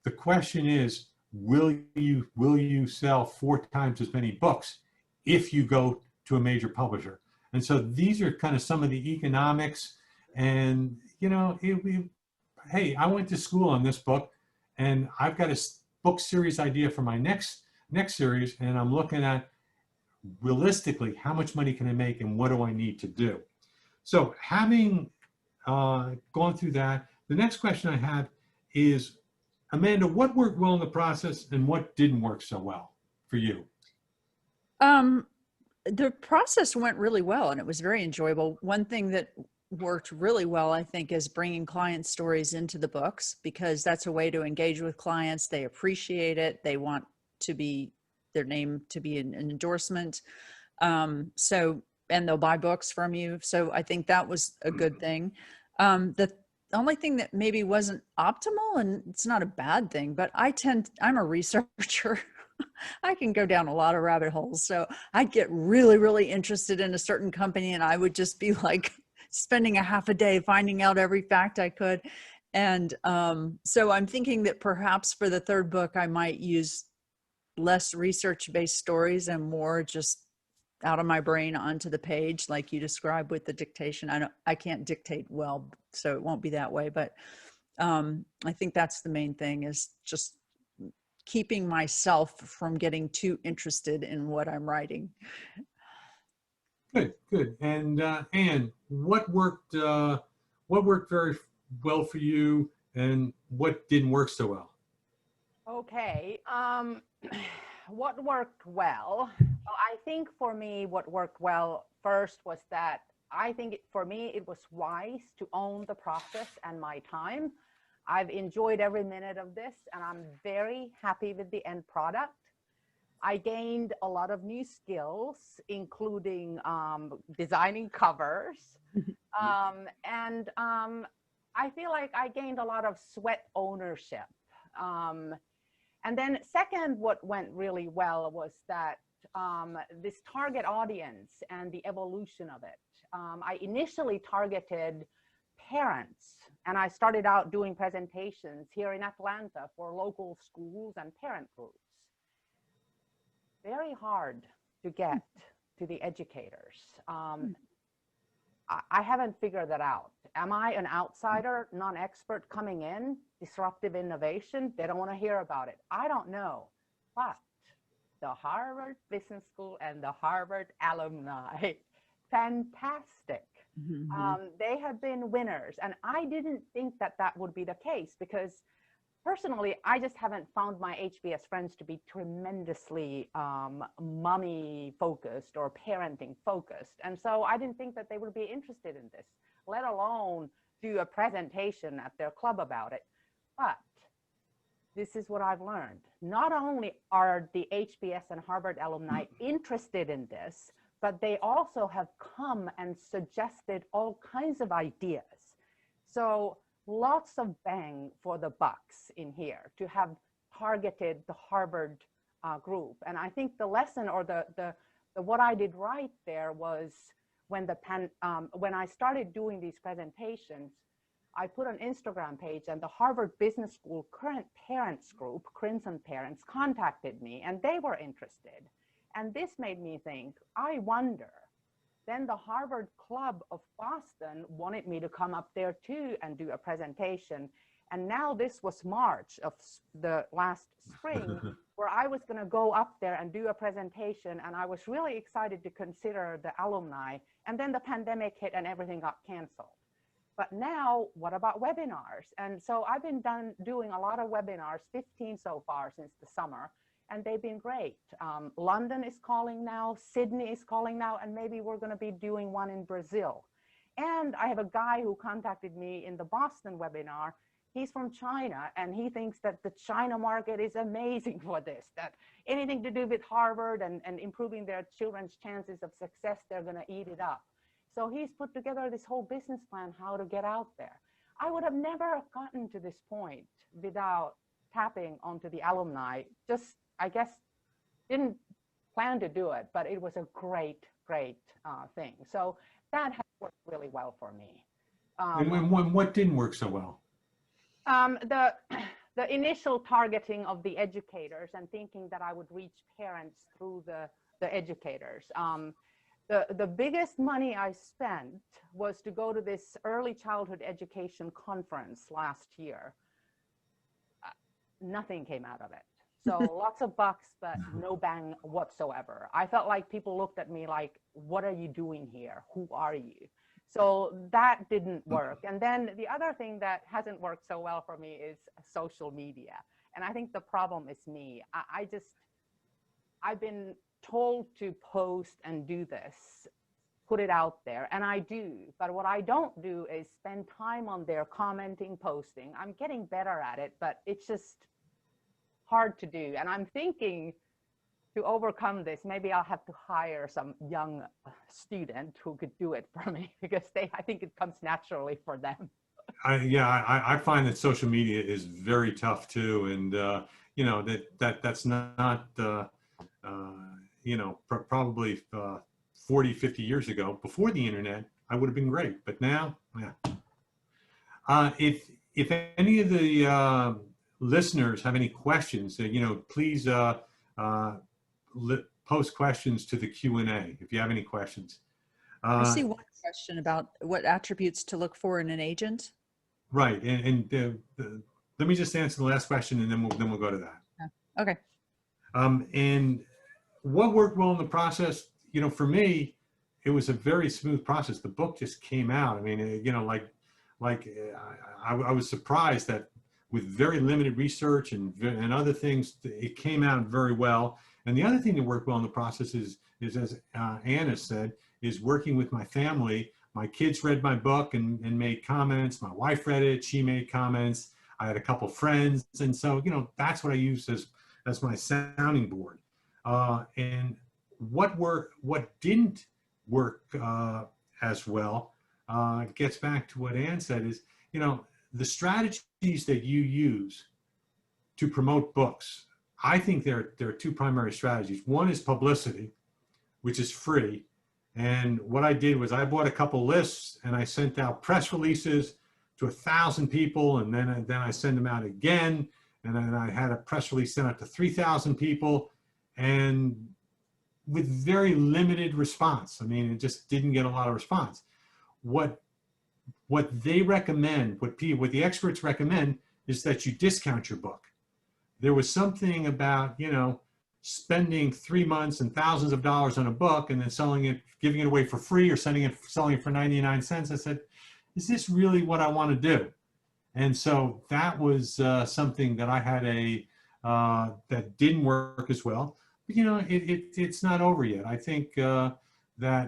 The question is, will you sell 4 times as many books if you go to a major publisher? And so these are kind of some of the economics. And you know, hey, I went to school on this book, and I've got a book series idea for my next series, and I'm looking at realistically how much money can I make and what do I need to do. So having gone through that, the next question I have is, Amanda, what worked well in the process and what didn't work so well for you? The process went really well, and it was very enjoyable. One thing that worked really well, I think, is bringing client stories into the books, because that's a way to engage with clients. They appreciate it. They want to be their name to be an endorsement. And they'll buy books from you. So I think that was a good thing. The only thing that maybe wasn't optimal, and it's not a bad thing, but I'm a researcher. I can go down a lot of rabbit holes. So I'd get really, really interested in a certain company, and I would just be like spending a half a day finding out every fact I could. And so I'm thinking that perhaps for the third book, I might use less research-based stories and more just out of my brain onto the page, like you described with the dictation. I can't dictate well, so it won't be that way. But I think that's the main thing, is just keeping myself from getting too interested in what I'm writing. Good. And Anne, what worked very well for you, and what didn't work so well? Okay. What worked well? Well, I think for me, what worked well first was that I think for me, it was wise to own the process and my time. I've enjoyed every minute of this, and I'm very happy with the end product. I gained a lot of new skills, including designing covers. And I feel like I gained a lot of sweat ownership. And then second, what went really well was that this target audience and the evolution of it. I initially targeted parents, and I started out doing presentations here in Atlanta for local schools and parent groups. Very hard to get to the educators. I haven't figured that out. Am I an outsider, non-expert coming in, disruptive innovation? They don't want to hear about it. I don't know. But the Harvard Business School and the Harvard alumni, fantastic. They have been winners. And I didn't think that that would be the case because personally, I just haven't found my HBS friends to be tremendously mommy focused or parenting focused. And so I didn't think that they would be interested in this, let alone do a presentation at their club about it. But this is what I've learned. Not only are the HBS and Harvard alumni interested in this, but they also have come and suggested all kinds of ideas. So lots of bang for the bucks in here to have targeted the Harvard group. And I think the lesson or the what I did right there was when when I started doing these presentations, I put an Instagram page, and the Harvard Business School current parents group, Crimson Parents, contacted me and they were interested. And this made me think, I wonder. Then the Harvard Club of Boston wanted me to come up there too and do a presentation. And now this was March of the last spring where I was going to go up there and do a presentation. And I was really excited to consider the alumni. And then the pandemic hit and everything got canceled. But now, what about webinars? And so I've been doing a lot of webinars, 15 so far since the summer. And they've been great. London is calling now, Sydney is calling now, and maybe we're going to be doing one in Brazil. And I have a guy who contacted me in the Boston webinar. He's from China, and he thinks that the China market is amazing for this, that anything to do with Harvard and improving their children's chances of success, they're going to eat it up. So he's put together this whole business plan, how to get out there. I would have never gotten to this point without tapping onto the alumni. Just, I guess, didn't plan to do it, but it was a great, great thing. So that has worked really well for me. And what didn't work so well? The initial targeting of the educators and thinking that I would reach parents through the educators. The biggest money I spent was to go to this early childhood education conference last year. Nothing came out of it. So lots of bucks, but no bang whatsoever. I felt like people looked at me like, what are you doing here? Who are you? So that didn't work. And then the other thing that hasn't worked so well for me is social media. And I think the problem is me. I've been told to post and do this, put it out there, and I do. But what I don't do is spend time on there commenting, posting. I'm getting better at it, but it's just hard to do. And I'm thinking to overcome this, maybe I'll have to hire some young student who could do it for me because I think it comes naturally for them. I find that social media is very tough too. And, you know, that's not, you know, probably 40, 50 years ago, before the internet, I would have been great. But now, yeah. If any of the listeners have any questions, you know, please post questions to the Q&A if you have any questions. I see one question about what attributes to look for in an agent. Right, and let me just answer the last question, and then we'll go to that. Okay. And what worked well in the process? You know, for me, it was a very smooth process. The book just came out. I mean, you know, I was surprised that with very limited research and other things, it came out very well. And the other thing that worked well in the process is as Anna said, is working with my family. My kids read my book and made comments. My wife read it, she made comments. I had a couple friends. And so, you know, that's what I used as my sounding board. And what didn't work as well gets back to what Ann said you know, the strategies that you use to promote books, I think there are two primary strategies. One is publicity, which is free. And what I did was I bought a couple lists and I sent out press releases to 1,000 people, and then I send them out again. And then I had a press release sent out to 3,000 people, and with very limited response. I mean, it just didn't get a lot of response. What they recommend, what the experts recommend, is that you discount your book. There was something about, you know, spending 3 months and thousands of dollars on a book and then selling it, giving it away for free, or selling it for 99 cents. I said, is this really what I want to do? And so that was something that I had that didn't work as well. But, you know, it's not over yet. I think that,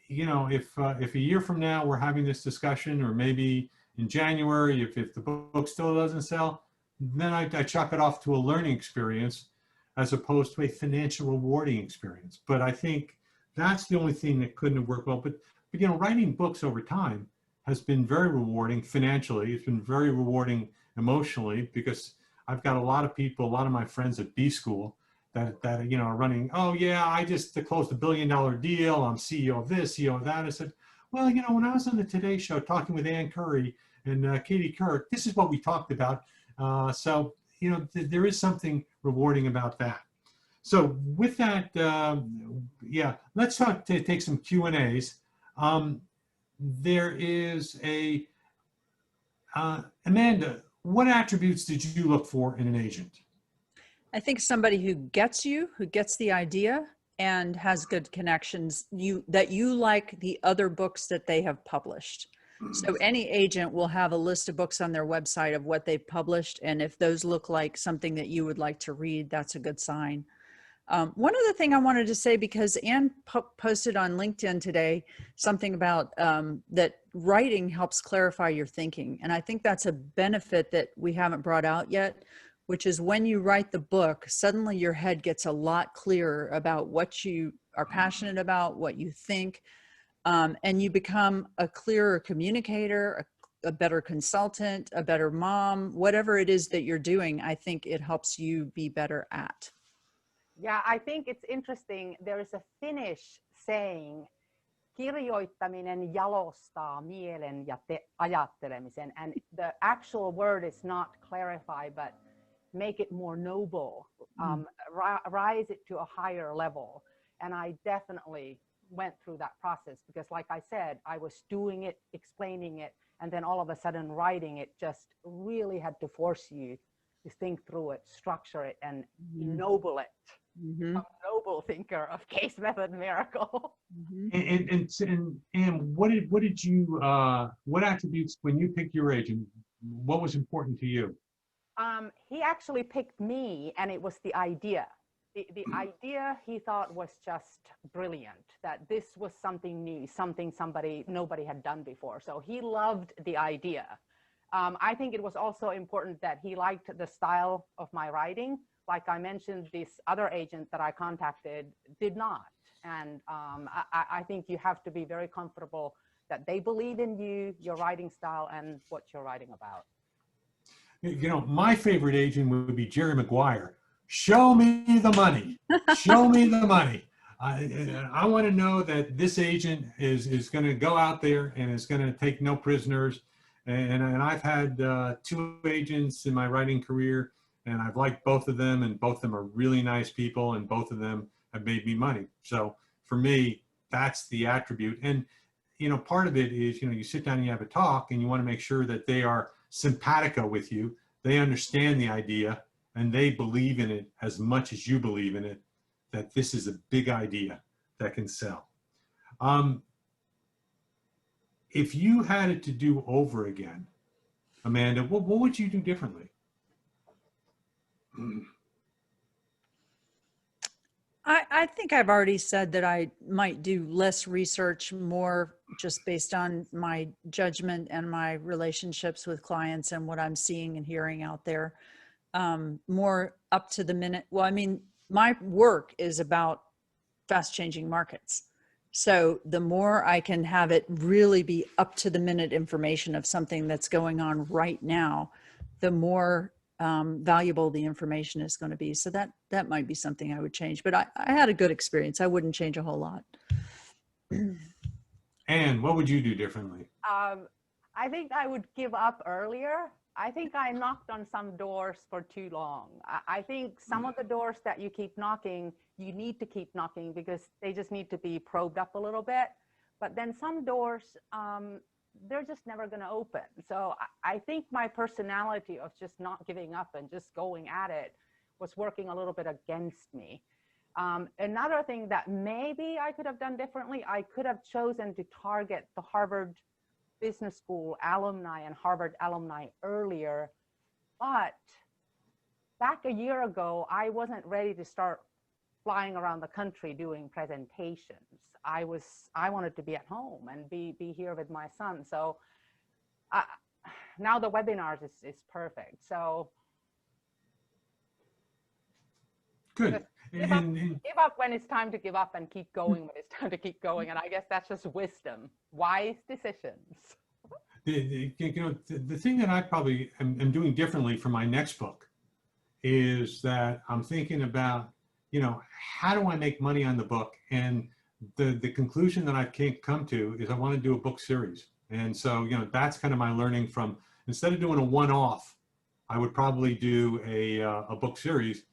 you know, if a year from now we're having this discussion, or maybe in January, if the book still doesn't sell, then I chalk it off to a learning experience as opposed to a financial rewarding experience. But I think that's the only thing that couldn't have worked well. But you know, writing books over time has been very rewarding financially. It's been very rewarding emotionally, because I've got a lot of people, a lot of my friends at B School that you know, are running, oh yeah, I just closed $1 billion deal. I'm CEO of this, CEO of that. I said, well, you know, when I was on the Today Show talking with Ann Curry and Katie Couric, this is what we talked about. So, you know, there is something rewarding about that. So with that, yeah, let's take some Q&As. There is Amanda, what attributes did you look for in an agent? I think somebody who gets the idea and has good connections, that you like the other books that they have published. So any agent will have a list of books on their website of what they've published. And if those look like something that you would like to read, that's a good sign. One other thing I wanted to say, because Ann posted on LinkedIn today something about that writing helps clarify your thinking. And I think that's a benefit that we haven't brought out yet, which is when you write the book, suddenly your head gets a lot clearer about what you are passionate about, what you think, and you become a clearer communicator, a better consultant, a better mom, whatever it is that you're doing. I think it helps you be better at. Yeah, I think it's interesting. There is a Finnish saying, kirjoittaminen jalostaa mielen ja ajattelemisen. And the actual word is not clarify, but make it more noble, rise it to a higher level. And I definitely went through that process, because like I said, I was doing it, explaining it, and then all of a sudden writing it just really had to force you to think through it, structure it, and ennoble it. A noble thinker of case method miracle. And what attributes, when you picked your agent, what was important to you? He actually picked me, and it was the idea. The idea he thought was just brilliant, that this was something new, something nobody had done before. So he loved the idea. I think it was also important that he liked the style of my writing. Like I mentioned, this other agent that I contacted did not. And I think you have to be very comfortable that they believe in you, your writing style, and what you're writing about. You know, my favorite agent would be Jerry Maguire. Show me the money. Show me the money. I want to know that this agent is going to go out there and is going to take no prisoners. And I've had 2 agents in my writing career, and I've liked both of them, and both of them are really nice people, and both of them have made me money. So for me, that's the attribute. And, you know, part of it is, you know, you sit down and you have a talk, and you want to make sure that they are simpatico with you. They understand the idea, and they believe in it as much as you believe in it, that this is a big idea that can sell. If you had it to do over again, Amanda, what would you do differently? I think I've already said that I might do less research, more just based on my judgment and my relationships with clients and what I'm seeing and hearing out there. More up to the minute. Well, I mean, my work is about fast changing markets. So the more I can have it really be up to the minute information of something that's going on right now, the more valuable the information is going to be. So that might be something I would change, but I had a good experience. I wouldn't change a whole lot. And what would you do differently? I think I would give up earlier. I think I knocked on some doors for too long. I think some of the doors that you keep knocking, you need to keep knocking because they just need to be probed up a little bit. But then some doors, they're just never going to open. So I think my personality of just not giving up and just going at it was working a little bit against me. Another thing that maybe I could have done differently, I could have chosen to target the Harvard Business School alumni and Harvard alumni earlier. But back a year ago, I wasn't ready to start flying around the country doing presentations. I wanted to be at home and be here with my son. So now the webinars is perfect. So Good. give up when it's time to give up and keep going when it's time to keep going. And I guess that's just wisdom, wise decisions. The thing that I probably am doing differently for my next book is that I'm thinking about, how do I make money on the book? And the conclusion that I can't come to is I want to do a book series. And so, that's kind of my learning from, instead of doing a one-off, I would probably do a book series.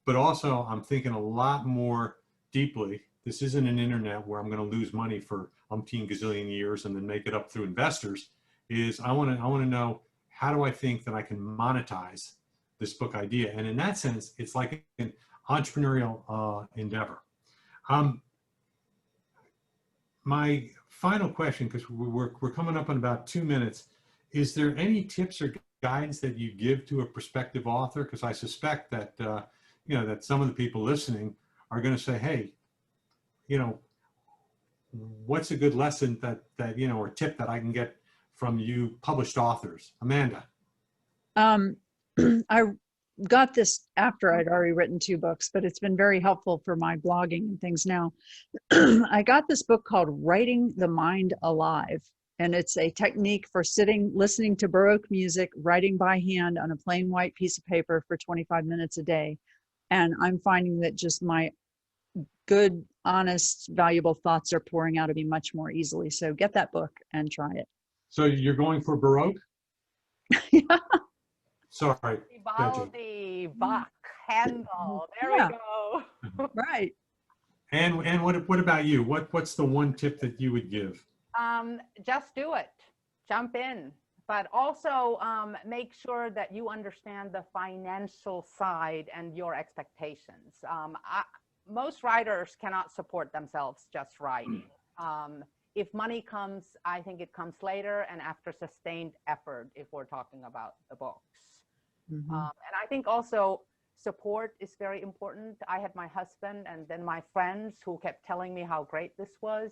But also I'm thinking a lot more deeply. This isn't an internet where I'm going to lose money for umpteen gazillion years and then make it up through investors. I want to know, how do I think that I can monetize this book idea? And in that sense, it's like an entrepreneurial endeavor. My final question, because we're coming up on about 2 minutes, is there any tips or guidance that you give to a prospective author? Because I suspect that that some of the people listening are going to say, hey, what's a good lesson that or tip that I can get from you published authors? Amanda. I got this after I'd already written 2 books, but it's been very helpful for my blogging and things now. I got this book called Writing the Mind Alive. And it's a technique for listening to Baroque music, writing by hand on a plain white piece of paper for 25 minutes a day. And I'm finding that just my good, honest, valuable thoughts are pouring out of me much more easily. So get that book and try it. So you're going for Baroque? Yeah. Sorry. Vivaldi, Bach, Handel, there we go. Right. And what about you? What's the one tip that you would give? Just do it. Jump in. But also make sure that you understand the financial side and your expectations. Most writers cannot support themselves just writing. If money comes, I think it comes later and after sustained effort, if we're talking about the books. Mm-hmm. And I think also support is very important. I had my husband and then my friends who kept telling me how great this was.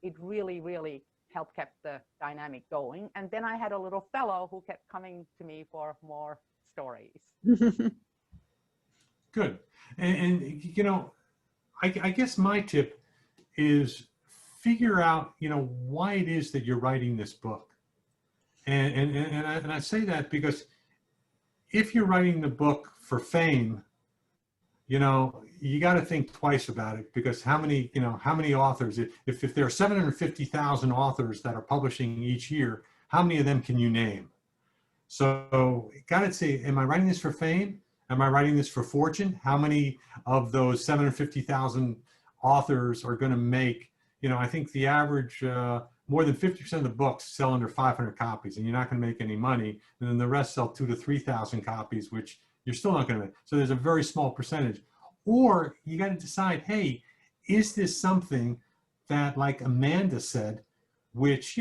It really, really helped keep the dynamic going. And then I had a little fellow who kept coming to me for more stories. Good. And I guess my tip is figure out, why it is that you're writing this book. And I say that because if you're writing the book for fame, you got to think twice about it, because how many authors, if there are 750,000 authors that are publishing each year, how many of them can you name? So got to say, am I writing this for fame? Am I writing this for fortune? How many of those 750,000 authors are going to make, I think the average, more than 50% of the books sell under 500 copies, and you're not going to make any money. And then the rest sell 2,000 to 3,000 copies, which you're still not going to make. So there's a very small percentage. Or you got to decide, hey, is this something that, like Amanda said, which,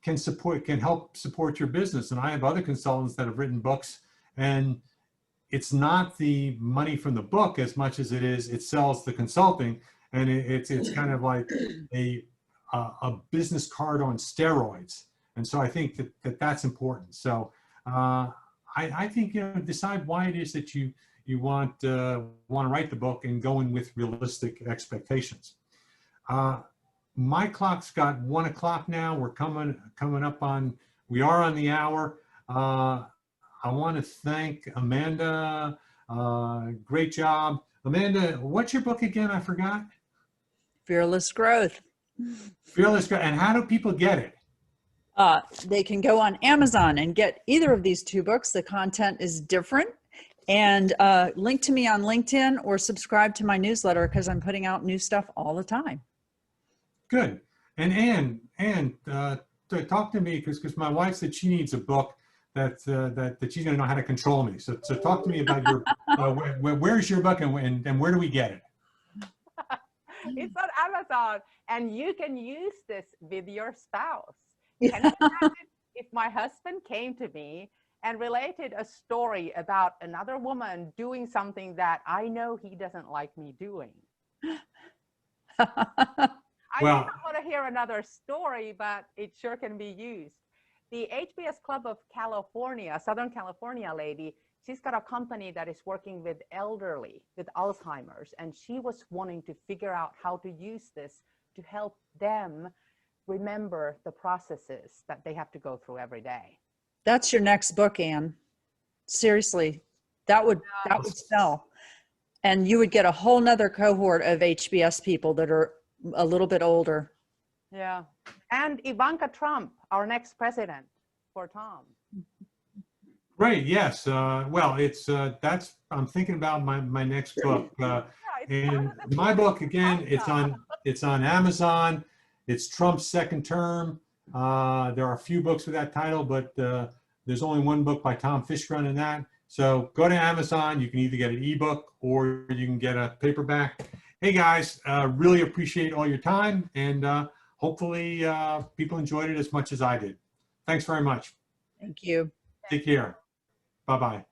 can help support your business? And I have other consultants that have written books, and it's not the money from the book as much as it sells the consulting. And it's kind of like a business card on steroids. And so I think that's important. So I think, decide why it is that you want to write the book and go in with realistic expectations. My clock's got 1 o'clock now. We're coming up on, we are on the hour. I want to thank Amanda. Great job. Amanda, what's your book again? I forgot. Fearless Growth. Fearless Growth. And how do people get it? They can go on Amazon and get either of these two books. The content is different. And link to me on LinkedIn or subscribe to my newsletter because I'm putting out new stuff all the time. Good. And Anne, talk to me because my wife said she needs a book that she's going to know how to control me. So talk to me about your where's your book and where do we get it? It's on Amazon, and you can use this with your spouse. Can you imagine if my husband came to me and related a story about another woman doing something that I know he doesn't like me doing? I don't want to hear another story, but it sure can be used. The HBS Club of California, Southern California lady, she's got a company that is working with elderly with Alzheimer's, and she was wanting to figure out how to use this to help them remember the processes that they have to go through every day. That's your next book, Anne. Seriously, that would sell. And you would get a whole nother cohort of HBS people that are a little bit older. Yeah. And Ivanka Trump, our next president for Tom. Great. Yes. Well, it's I'm thinking about my next book. And my book again, it's on Amazon. It's Trump's second term. There are a few books with that title, but there's only one book by Tom Fischgrund in that. So go to Amazon. You can either get an ebook or you can get a paperback. Hey guys, really appreciate all your time, and hopefully people enjoyed it as much as I did. Thanks very much. Thank you. Take care. Bye-bye.